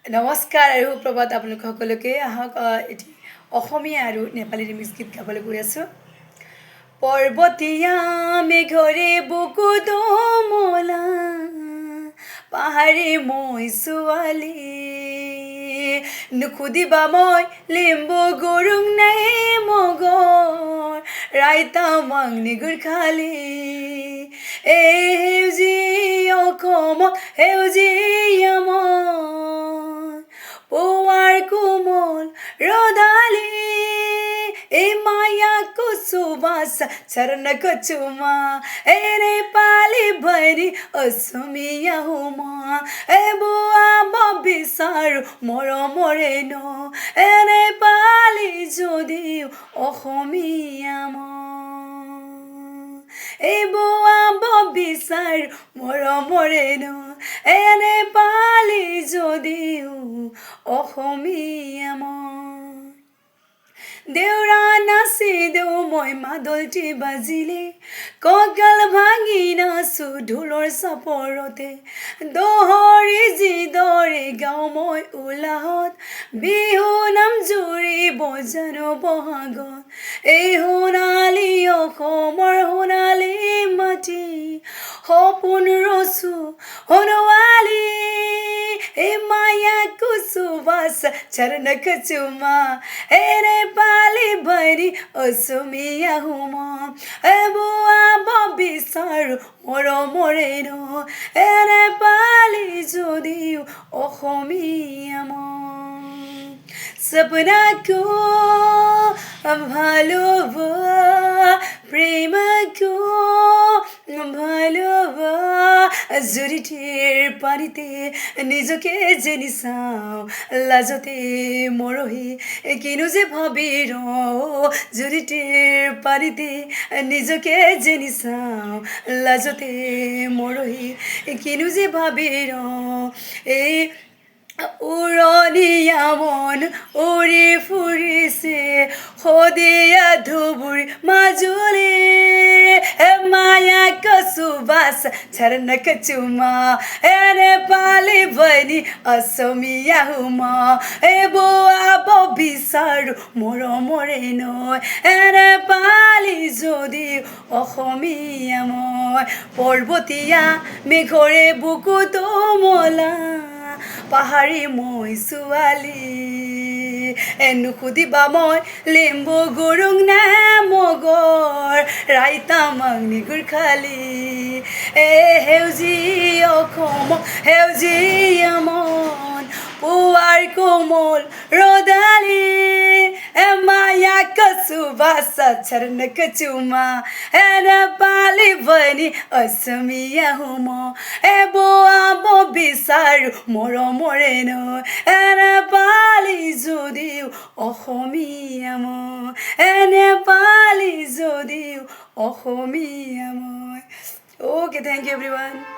নমস্কাৰ আৰু সুপ্ৰভাত আপোনালোক সকলোকে আহক এটি অসমীয়া আৰু নেপালী ৰিমিক্স গীত গাবলৈ গৈ আছোঁ। পৰ্বতীয়া মেঘৰে বুকু দমলা পাহাৰে মই ছোৱালী নুসুধিবা মই লিম্বু গৰুং নাই মগৰ ৰাইতা মাংনি গুৰখালী সেউজীয়া অসমত সেউজীয়া পুৱাৰ কোমল ৰ'দালি এই মায়াকো সুবাস চৰণক চুমা এনে পালি ভৰি অসমীয়া হুমা এ বোৱাব বিচাৰো মৰমৰে ন এনে পালি যদিও অসমীয়া এই বোৱাব বিচাৰো মৰমৰে ন এনে পালি যদিও অসমীয়া দেউৰা নাচি দেউ মই মাদলটি বাজিলে কঁকাল ভাঙি নাচো ঢোলৰ চাপৰতে দহৰি যিদৰে গাওঁ মই উলাহত বিহু নাম জুৰিব জানো বহাগত এই সোণালী অসমৰ সোণালী মাটি সপোন ৰচো সোণোৱালী এই মায়াকো সুবাস চৰণক চুমা এনে পালি ভৰি অসমীয়া হুমা এ বোৱাব বিচাৰো মৰমৰে ন এনে পালি যদিও অসমীয়া सपना को ভালোবা প্ৰেম को ভালোবা জুৰিটিৰ পানীতে নিজকে যেনি চাওঁ লাজতে মৰহি কিনো যে ভাবি জুৰিটিৰ পানীতে নিজকে যেনি চাওঁ লাজতে মৰহি কিনো যে ভাবি এই উৰণীয়া মন উৰি ফুৰিছে শদিয়া ধুবুৰী মাজুলী মায়াক সুবাস চৰণক চুমা এনে পালি ভনী অসমীয়া হুমা এই বোৱাব বিচাৰো মৰমৰে নয় এনে পালি যদি অসমীয়া মই পৰ্বতীয়া মেঘৰে বুকু দমলা পাহাৰী মই ছোৱালী নুসুধিবা মই লিম্বু গৰুং নাই মগৰ ৰাইতা মাংনি গুৰখালী সেউজীয়া অসম সেউজীয়া মন পুৱাৰ কোমল ৰ'দালি মায়াক সুবাস চৰণক চুমা এনে পালি ভনী অসমীয়া হুমা এ বোৱাব বিচাৰো মৰমৰে ন এনে পালি যদিও অসমীয়া এনে পালি যদিও অসমীয়া Okay, thank you everyone.